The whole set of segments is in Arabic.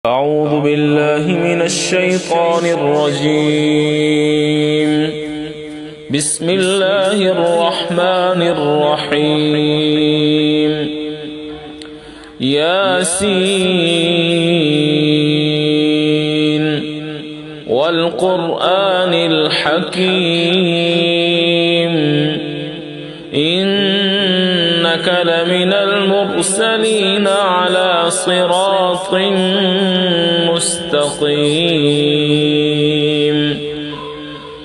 أعوذ بالله من الشيطان الرجيم. بسم الله الرحمن الرحيم. ياسين والقرآن الحكيم إنك لمن المرسلين على صراط مستقيم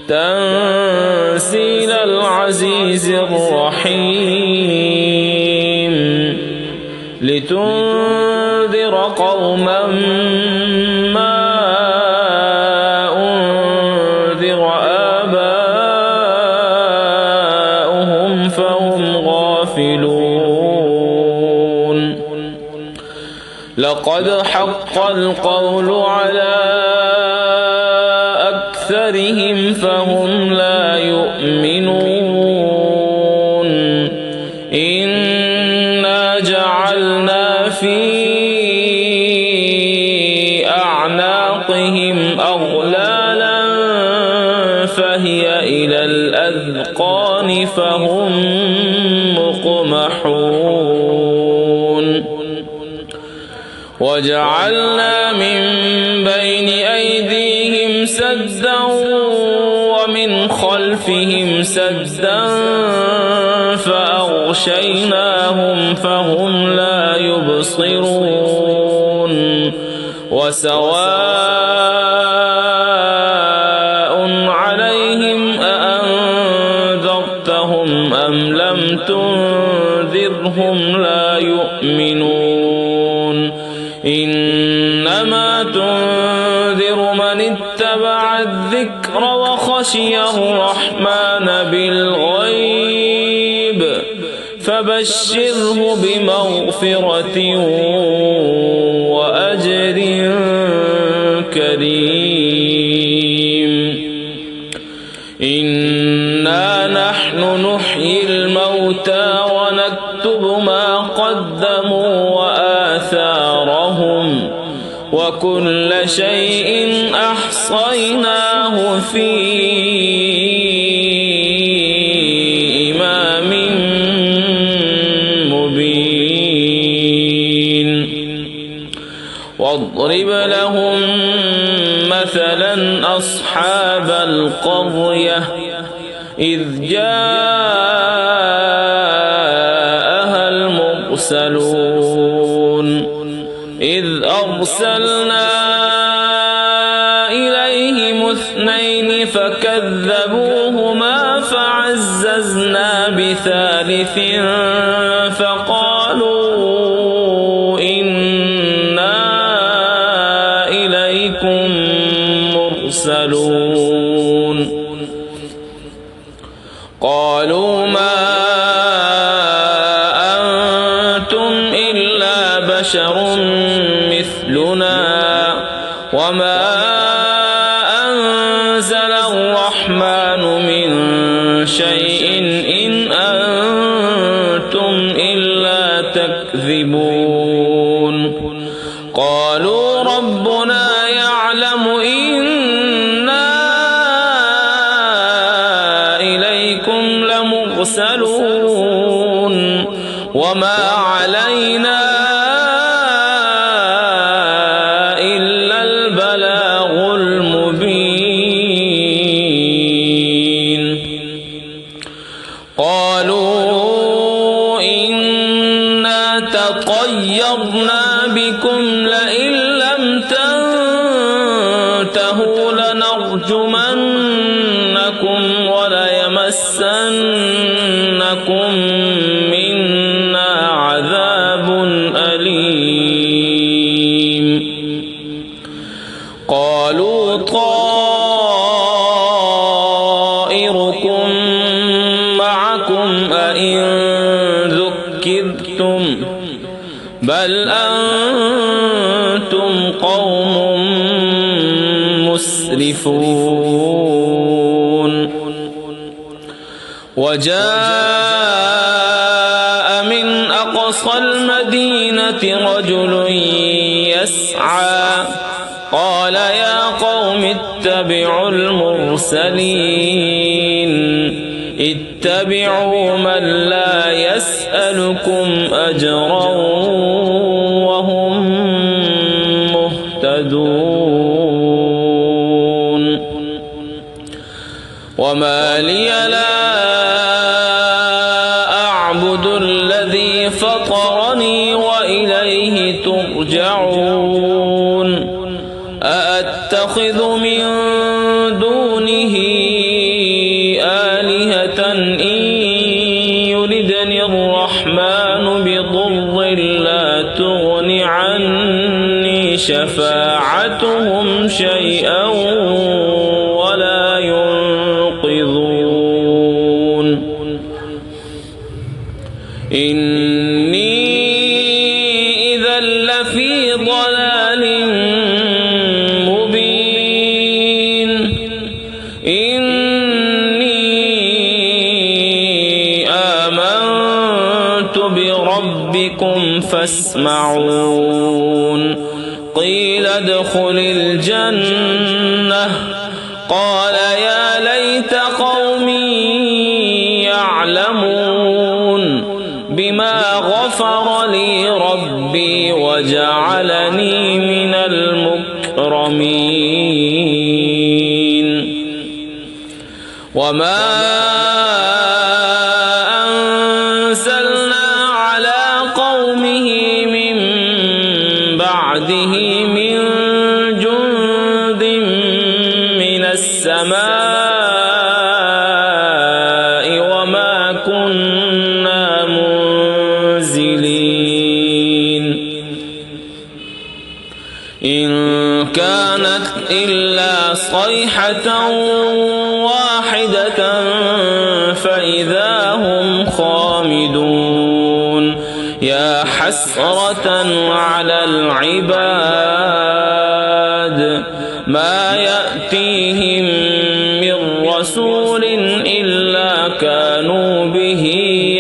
تنزيل العزيز الرحيم لتنذر قوما ما أنذر آباؤهم فهم غافلون لقد حق القول على أكثرهم فهم لا يؤمنون إنا جعلنا في أعناقهم أغلالا فهي إلى الأذقان فهم مقمحون وجعلنا من بين أيديهم سدا ومن خلفهم سدا فأغشيناهم فهم لا يبصرون وسواء عليهم أأنذرتهم أم لم تنذرهم لا يؤمنون إنما تنذر من اتبع الذكر وخشي الرحمن بالغيب فبشره بمغفرة وأجر كريم إنا نحن نحيي الموتى ونكتب ما قدموا وآثارهم وكل شيء أحصيناه في إمام مبين واضرب لهم مثلا أصحاب القرية إذ جاءها المرسلون إذ أرسلنا إليهم اثنين فكذبوهما فعززنا بثالث فقالوا إنا إليكم مرسلون قالوا ما أنتم إلا بشر مثلنا وما أنزل الرحمن من شيء إن أنتم إلا تكذبون قالوا ربنا يعلم إنا إليكم لمرسلون وما علينا إلا البلاغ المبين قالوا إنا تطيرنا بكم لئن لم تنتهوا لنرجمنكم وليمسنكم منا عذاب أليم قالوا طائركم معكم أئن ذكرتم بل أنتم قوم مسرفون وجاء من أقصى المدينة رجل يسعى قال يا قوم اتبعوا المرسلين اتبعوا من لا يسألكم أجرا وهم مهتدون وما لي لا أعبد الذي فطرني وإليه ترجعون أأتخذ من دونه آلهة إن يردني الرحمن بضر لا تغن عني شفاعتهم شيئا ولا ينقذون إني إذا لفي ضلال مبين إني آمنت بربكم فاسمعون قيل ادخل الجنة قال يا ليت قومي يعلمون بما غفر لي ربي وجعلني من المكرمين وما أنزلنا على قومه من بعده من جند من السماء وما كنا منزلين إن كانت إلا صيحة واحدة فإذا هم خامدون يا حسرة على العباد ما يأتيهم من رسول إلا كانوا به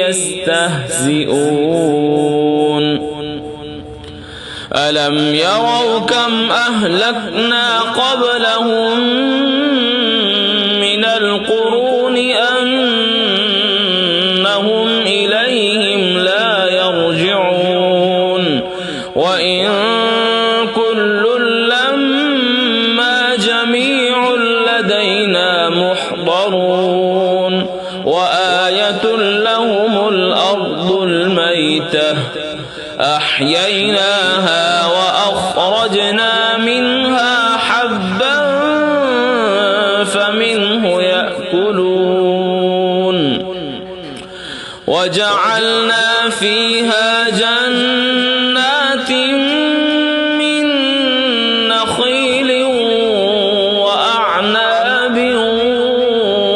يستهزئون ألم يروا كم أهلكنا قبلهم من القرون أنهم إليهم لا يرجعون وإن كل لما جميع لدينا محضرون وآية لهم الأرض الميتة أحييناها وأخرجنا منها حبا فمنه يأكلون وجعلنا فيها جنات من نخيل وأعناب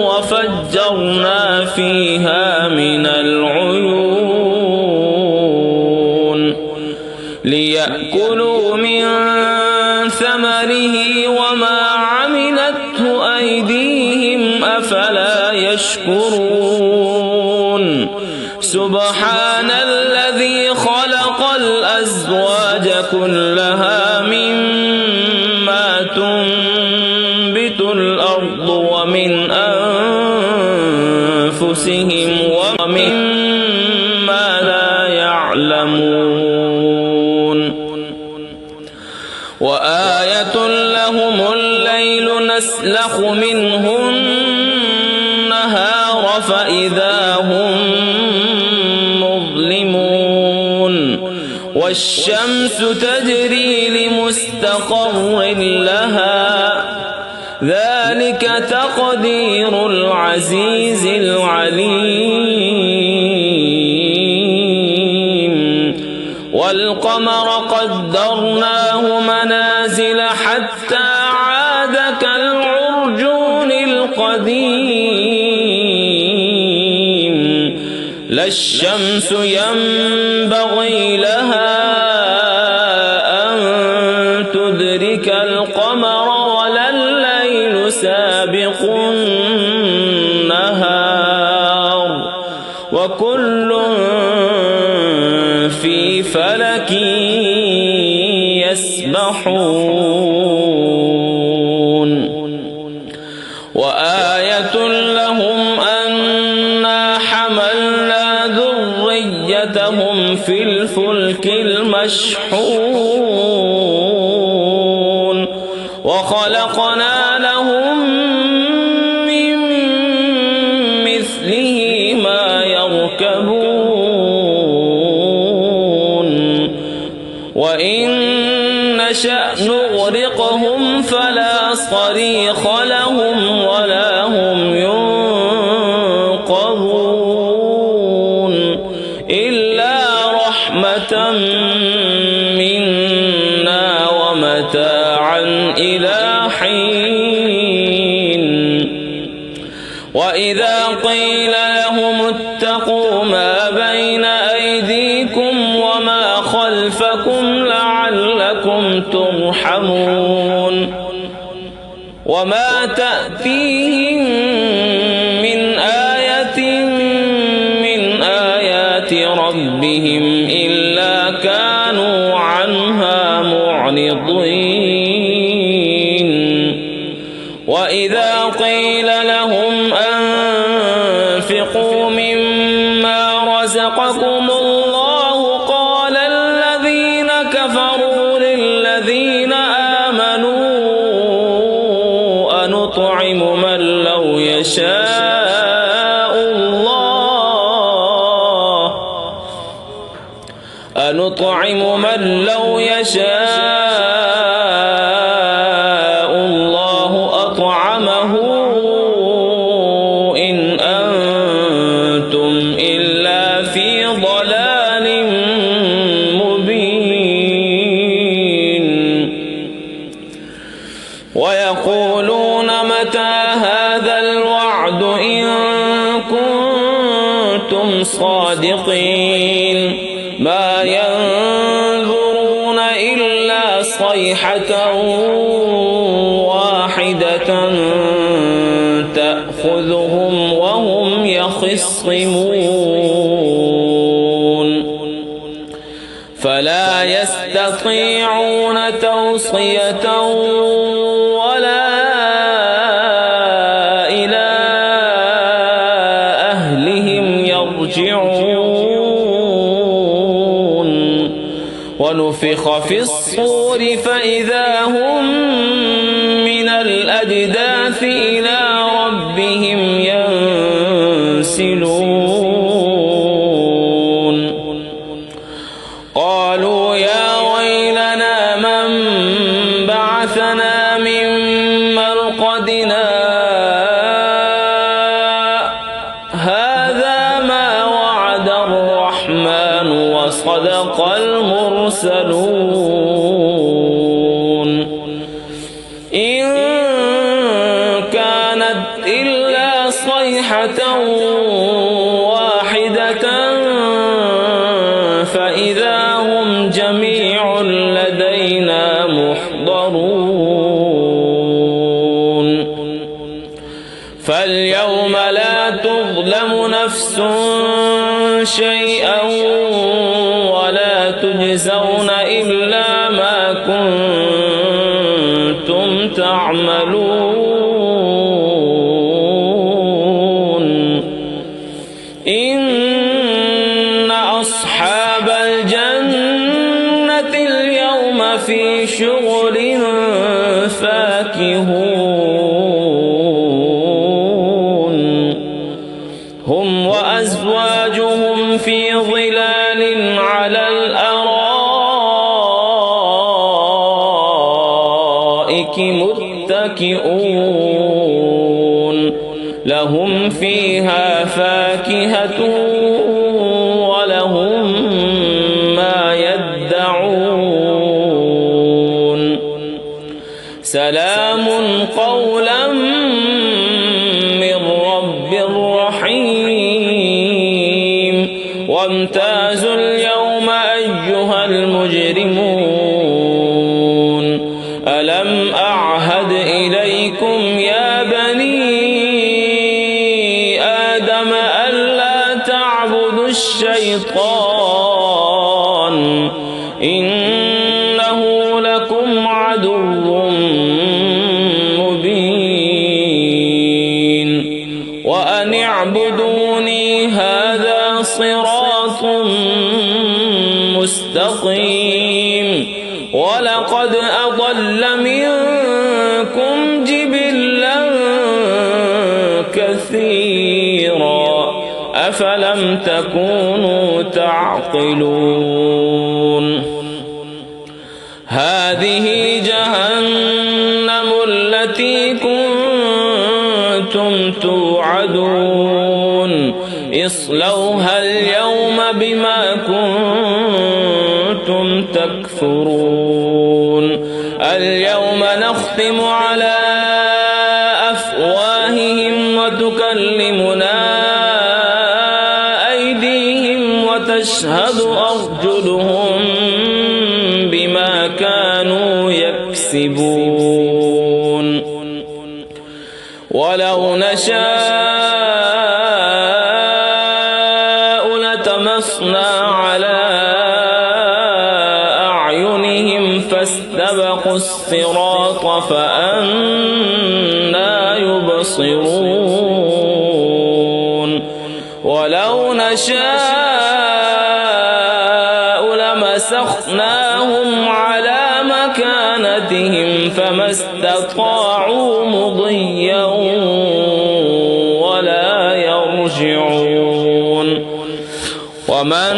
وفجرنا فيها من العيون ليأكلوا من ثمره وما عملته أيديهم أفلا يشكرون سبحان الذي خلق الأزواج كلها مما تنبت الأرض ومن أنفسهم ومما لا يعلمون وآية لهم الليل نسلخ منه النهار فإذا هم مظلمون والشمس تجري لمستقر لها ذلك تقدير العزيز العليم والقمر قدرناه منازل حتى عاد كالعرجون القديم لا الشمس ينبغي لها أن تدرك القمر ولا الليل سابق النهار وكل في فلك يسبحون وآية لهم أنا حملنا ذريتهم في الفلك المشحون وخلقنا لهم من مثله ما يركبون وإن نشأ نغرقهم فلا صريخ لهم ولا هم ينقذون إلا رحمة منا ومتاعا إلى حين وإذا قيل لهم اتقوا ما بين أيديكم وما خلفكم لعلكم ترحمون وما تأتيهم من آية من آيات ربهم إلا كانوا عنها معرضين وإذا قيل لهم أنفقوا مما رزقكم الله قال الذين كفروا للذين آمنوا أنطعم من لو يشاء الله أطعمه إن أنتم إلا في ضلال مبين ويقولون متى هذا الوعد إن كنتم صادقين ما ينظرون إلا صيحة واحدة تأخذهم وهم يخصمون فلا يستطيعون توصية ولا إلى أهلهم يرجعون ونفخ في الصور فإذا هم من الأجداث إلى ربهم ينسلون قالوا يا ويلنا من بعثنا من مرقدنا هذا ما وعد الرحمن وصدق المرسلون إن كانت إلا صيحة واحدة فإذا هم جميع لدينا محضرون فاليوم لا تظلم نفس شيئا ولا تجزون إلا ما كنتم تعملون إن أصحاب الجنة اليوم في شغل فاكهون هم وأزواجهم في ظلال على الأرائك متكئون لهم فيها فاكهة ولهم ما يدعون سلام قولا من رب رحيم وامتازوا اليوم أيها المجرمون ألم أعهد إليكم يا بني آدم ألا تعبدوا الشيطان إنه اعبدوني هذا صراط مستقيم ولقد أضل منكم جبلا كثيرا أفلم تكونوا تعقلون هذه جهنم التي كنتم توعدون اصلوها اليوم بما كنتم تكفرون اليوم نختم على أفواههم وتكلمنا أيديهم وتشهد أرجلهم بما كانوا يكسبون ولو نشاء لطمسنا على أعينهم فاستبقوا الصراط فأنى يبصرون ولو نشاء لمسخناهم على مكانتهم فما استطاعوا مضيا ولا يرجعون ومن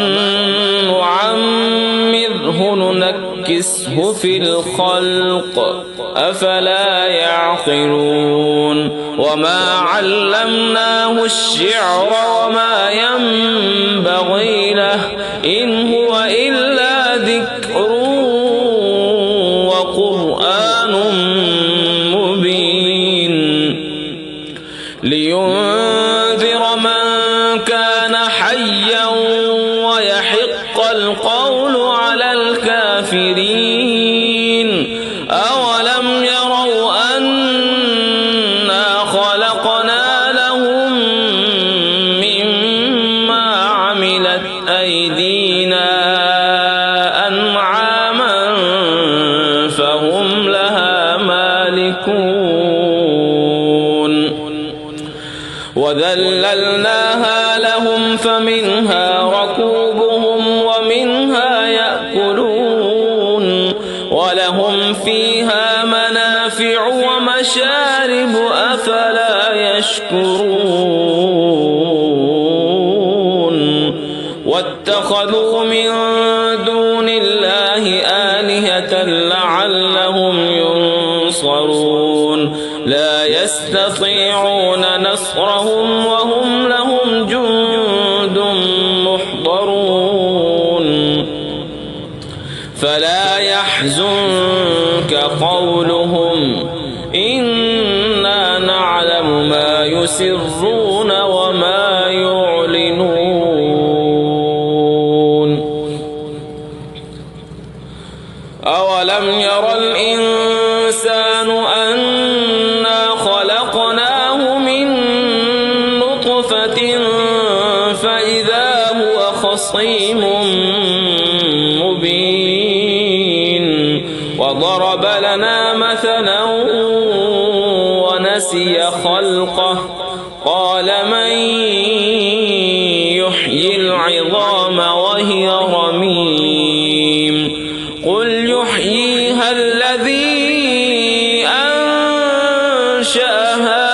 نعمره ننكسه في الخلق أفلا يعقلون وما علمناه الشعر وما ينبغي له إن هو إلا ذكر وقرآن مبين لينذر من كان حيا ويحق القول على الكافرين أولم يروا أنا خلقنا لهم مما عملت أيدينا أنعاما فهم لها مالكون وذللناها لهم فمنها ركوبهم ومنها يأكلون ولهم فيها منافع ومشارب أفلا يشكرون واتخذوا من دون الله آلهة لعلهم ينصرون لا يستطيعون نصرهم وهم لهم جند محضرون فلا يحزنك قولهم إنا نعلم ما يسرون وما يعلنون أولم ير الإنسان أنا خلقناه من نطفة فإذا هو خصيم مبين وضرب لنا مثلا ونسي خلقه قال من يحيي العظام وهي رميم قل يحييها الذي أنشأها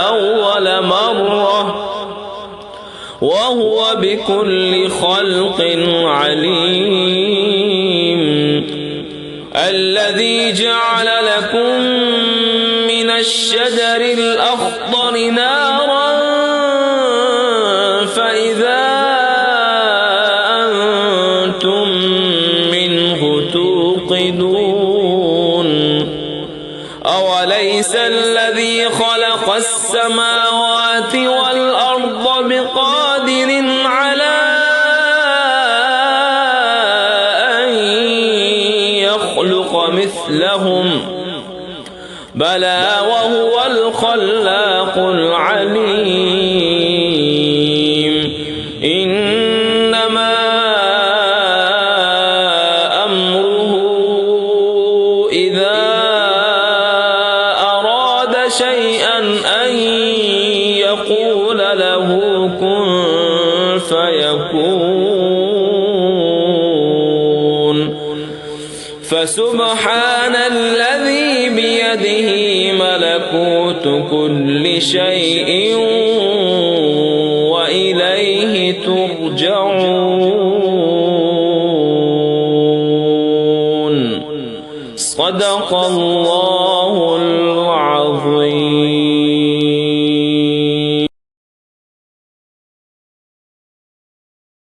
أول مرة وهو بكل خلق عليم الذي جعل لكم من الشجر الأخضر نارا فإذا أنتم منه توقدون أوليس الذي خلق السماوات والأرض بقادر على أن يخلق مثلهم بلى وهو الخلاق العليم إنما أمره إذا أراد شيئا فيكون. فسبحان الذي بيده ملكوت كل شيء وإليه ترجعون. صدق الله العظيم.